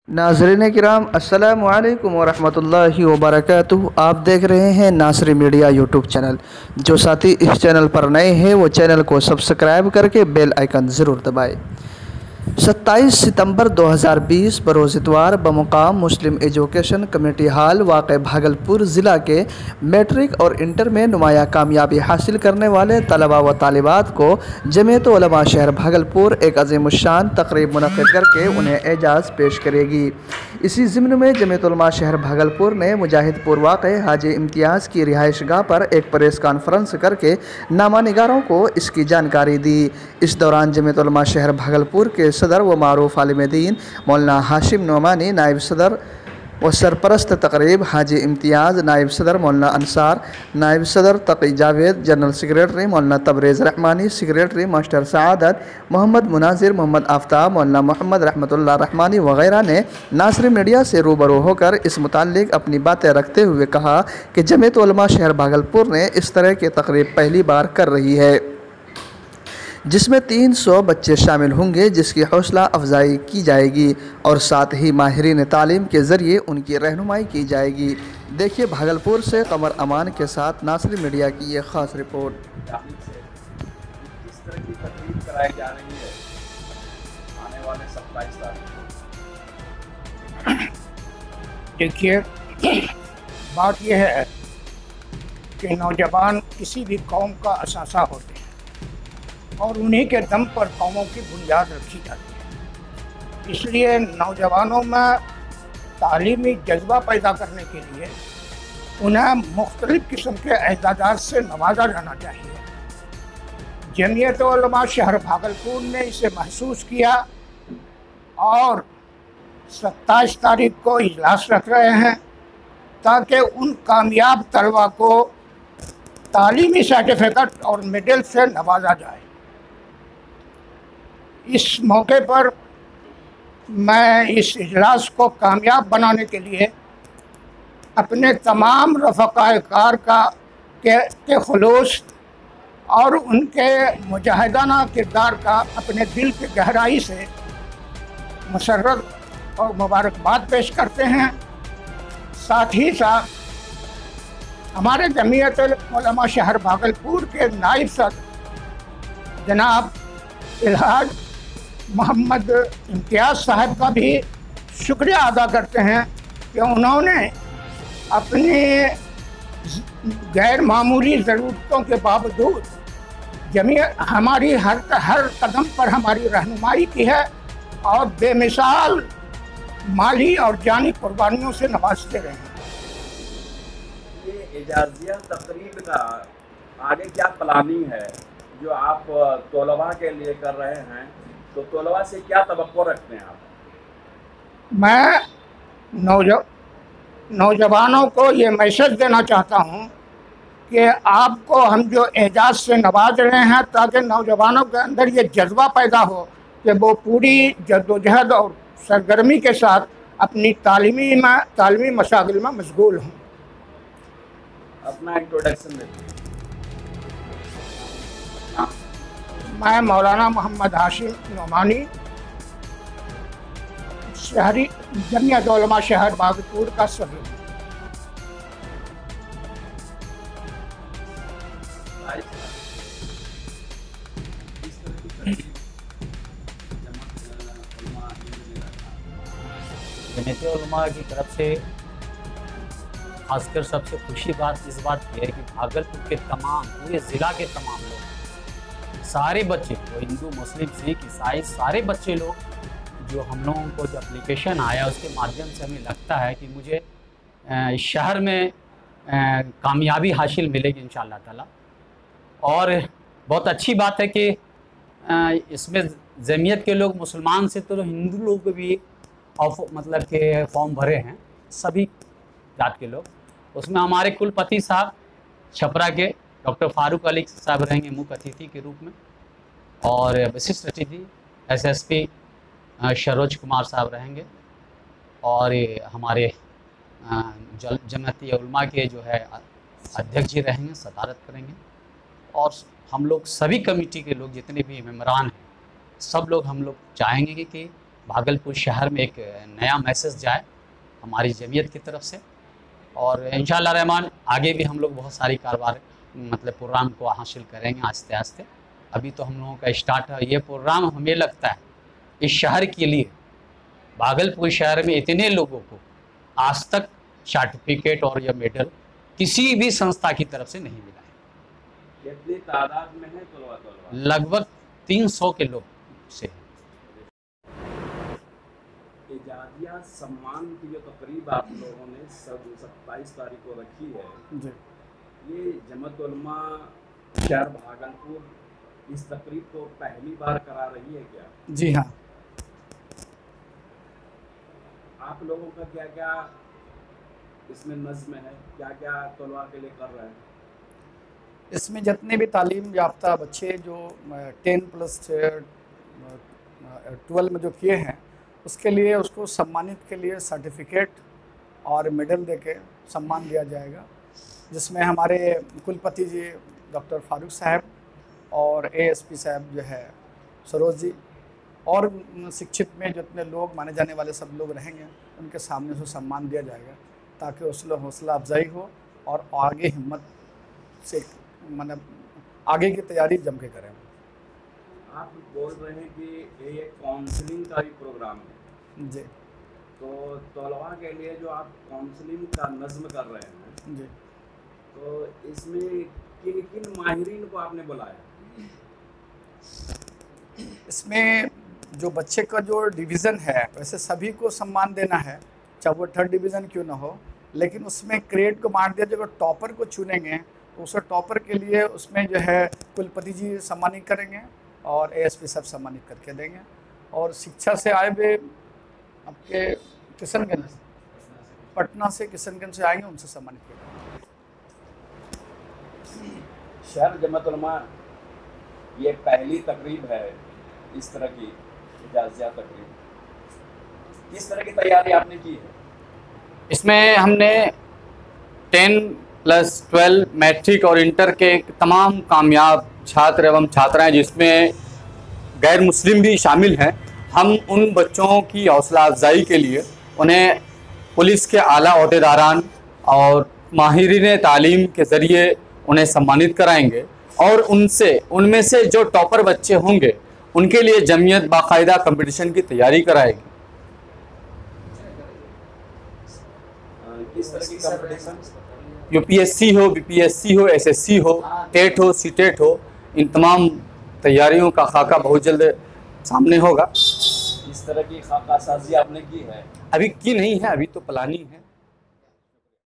नाज़रीन किराम अस्सलामु अलैकुम वरहमतुल्लाहि वबरकातुहू। आप देख रहे हैं नासरी मीडिया यूट्यूब चैनल। जो साथी इस चैनल पर नए हैं वो चैनल को सब्सक्राइब करके बेल आइकन ज़रूर दबाएं। 27 सितंबर 2020 बरोज़ इतवार बमुकाम मुस्लिम एजुकेशन कम्युनिटी हॉल वाक़ भागलपुर ज़िला के मैट्रिक और इंटर में नुमाया कामयाबी हासिल करने वाले तलबा व तालिबात को जमीयत उलमा शहर भागलपुर एक अज़ीमुश्शान तक़रीब मुनक़्क़िद करके उन्हें एजाज़ पेश करेगी। इसी ज़िम्न में जमीयत उलमा शहर भागलपुर ने मुजाहिदपुर वाक़ हाजी इम्तियाज़ की रिहाइशगाह पर एक प्रेस कॉन्फ्रेंस करके नामा निगारों को इसकी जानकारी दी। इस दौरान जमीयत उलमा शहर भागलपुर के सदर व मारूफ आलिम दीन मौलाना हाशिम नोमानी, नायब सदर व सरपरस्त तकरीब हाजी इम्तियाज़, नायब सदर मौलाना अंसार, नायब सदर तकी जावेद, जनरल सेक्रेटरी मौलाना तबरेज़ रहमानी, सेक्रेटरी मास्टर सआदत, मोहम्मद मुनाजिर, मोहम्मद आफ्ताब, मौलाना मोहम्मद रहमतुल्लाह रहमानी वगैरह ने नासरी मीडिया से रूबरू होकर इस मुताल्लिक अपनी बातें रखते हुए कहा कि जमीयत उलमा शहर भागलपुर ने इस तरह की तकरीब पहली बार कर रही है, जिसमें 300 बच्चे शामिल होंगे, जिसकी हौसला अफजाई की जाएगी और साथ ही माहिरीन तालीम के ज़रिए उनकी रहनुमाई की जाएगी। देखिए भागलपुर से कमर अमान के साथ नासरी मीडिया की ये ख़ास रिपोर्ट। किस तरह की तकरीब कराई जा रही है आने वाले 27 तारीख को? देखिए, बात यह है कि नौजवान किसी भी कौम का असासा होते हैं और उन्हीं के दम पर कौमों की बुनियाद रखी जाती है। इसलिए नौजवानों में तालीमी जज्बा पैदा करने के लिए उन्हें मुख्तलिफ़ किस्म के एजाज़ात से नवाजा जाना चाहिए। जमीयत उलमा शहर भागलपुर ने इसे महसूस किया और 27 तारीख को इजलास रख रहे हैं ताकि उन कामयाब तलबा को तालीमी सर्टिफिकेट और मेडल से नवाजा जाए। इस मौके पर मैं इस इजलास को कामयाब बनाने के लिए अपने तमाम रफ़क़ाए कार के खुलूस और उनके मुजाहिदाना किरदार का अपने दिल की गहराई से मसर्रत और मुबारकबाद पेश करते हैं। साथ ही साथ हमारे जमीयत उलमा शहर भागलपुर के नायब सदर जनाब इल्हाज मोहम्मद इम्तियाज़ साहब का भी शुक्रिया अदा करते हैं कि उन्होंने अपनी गैर मामूली ज़रूरतों के बावजूद हमारी हर कदम पर हमारी रहनुमाई की है और बेमिसाल माली और जानी कुर्बानियों से नवाजते रहे हैं। ये एजाज़िया तकरीब का आगे क्या प्लानिंग है जो आप तलबा के लिए कर रहे हैं, तो तलबा से क्या तवक्को रखते हैं आप? मैं नौजवानों को ये मैसेज देना चाहता हूँ कि आपको हम जो एजाज़ से नवाज रहे हैं ताकि नौजवानों के अंदर ये जज्बा पैदा हो कि वो पूरी जद्दोजहद और सरगर्मी के साथ अपनी तालीमी मशागिल में मशगूल हों। अपना इंट्रोडक्शन देते हैं। मैं मौलाना मोहम्मद हाशिम नोमानी, शहरी जमीयत उलमा शहर भागलपुर का सदर। जमीयत उलमा की तरफ से खासकर सबसे खुशी बात इस बात की है कि भागलपुर के तमाम पूरे ज़िला के तमाम लोग, सारे बच्चे, वो हिंदू मुस्लिम सिख ईसाई सारे बच्चे लोग, जो हम लोगों को जो एप्लीकेशन आया उसके माध्यम से हमें लगता है कि मुझे इस शहर में कामयाबी हासिल मिलेगी इंशाअल्लाह ताला। और बहुत अच्छी बात है कि इसमें जमीयत के लोग मुसलमान से तो हिंदू लोग भी मतलब के फॉर्म भरे हैं, सभी जात के लोग। उसमें हमारे कुलपति साहब छपरा के डॉक्टर फारूक अली साहब रहेंगे मुख्य अतिथि के रूप में, और विशिष्ट अतिथि एसएसपी सरोज कुमार साहब रहेंगे, और हमारे जमीयत उलमा के जो है अध्यक्ष जी रहेंगे, सदारत करेंगे। और हम लोग सभी कमेटी के लोग जितने भी मेम्बरान हैं, सब लोग हम लोग चाहेंगे कि भागलपुर शहर में एक नया मैसेज जाए हमारी जमीयत की तरफ से। और इंशाअल्लाह रहमान आगे भी हम लोग बहुत सारी कारोबार मतलब प्रोग्राम को हासिल करेंगे आस्ते आस्ते। अभी तो हम लोगों का स्टार्ट है ये प्रोग्राम। हमें लगता है इस शहर के लिए, भागलपुर शहर में इतने लोगों को आज तक सर्टिफिकेट और या मेडल किसी भी संस्था की तरफ से नहीं मिला है। कितनी तादाद में है तलवा? लगभग 300 के लोग से। एजाजिया सम्मान की जो तकरीब आप लोगों ने 27 तारीख को रखी है जी, ये जमात उलमा शहर भागलपुर इस तकरीब को पहली बार करा रही है क्या? जी हाँ। आप लोगों का क्या क्या इसमें नज़्म है, क्या क्या तलवा के लिए कर रहे हैं? इसमें जितने भी तालीम याफ्ता बच्चे जो 10+12 में जो किए हैं उसके लिए उसको सम्मानित के लिए सर्टिफिकेट और मेडल देके सम्मान दिया जाएगा, जिसमें हमारे कुलपति जी डॉक्टर फारूक साहब और एएसपी साहब जो है सरोज जी और शिक्षित में जितने लोग माने जाने वाले सब लोग रहेंगे उनके सामने से सम्मान दिया जाएगा ताकि हौसला अफजाई हो और आगे हिम्मत से मतलब आगे की तैयारी जम के करें। आप बोल रहे हैं कि ये काउंसलिंग का भी प्रोग्राम है जी तो तलवा के लिए जो आप काउंसलिंग का नज़्म कर रहे हैं जी। तो इसमें किन किन माहिरीन को आपने बुलाया? इसमें जो बच्चे का जो डिवीज़न है वैसे सभी को सम्मान देना है, चाहे वो 3rd डिवीज़न क्यों ना हो, लेकिन उसमें ग्रेड को बांट दिया। जो टॉपर को चुनेंगे तो उस टॉपर के लिए उसमें जो है कुलपति जी सम्मानित करेंगे और एएसपी साहब सम्मानित करके देंगे। और शिक्षा से आए हुए आपके किशनगंज, पटना से किशनगंज से आएंगे उनसे सम्मानित करेंगे। शहर जमात उलमा ये पहली तकरीब है इस तरह की इजाज़िया तकरीब, किस तरह की तैयारी आपने की है? इसमें हमने 10+12 मैट्रिक और इंटर के तमाम कामयाब छात्र एवं छात्राएं जिसमें गैर मुस्लिम भी शामिल हैं, हम उन बच्चों की हौसला अफजाई के लिए उन्हें पुलिस के आला ओहदेदारान और माहिरीन तालीम के ज़रिए उन्हें सम्मानित कराएंगे और उनमें से जो टॉपर बच्चे होंगे उनके लिए जमीयत बाकायदा कंपटीशन की तैयारी कराएगी। किस तरह की कंपटीशन? यूपीएससी हो, बीपीएससी हो, एसएससी हो, टेट हो, सीटेट हो, इन तमाम तैयारियों का खाका बहुत जल्द सामने होगा। इस तरह की खाका साजी आपने की है? अभी की नहीं है, अभी तो प्लानिंग है।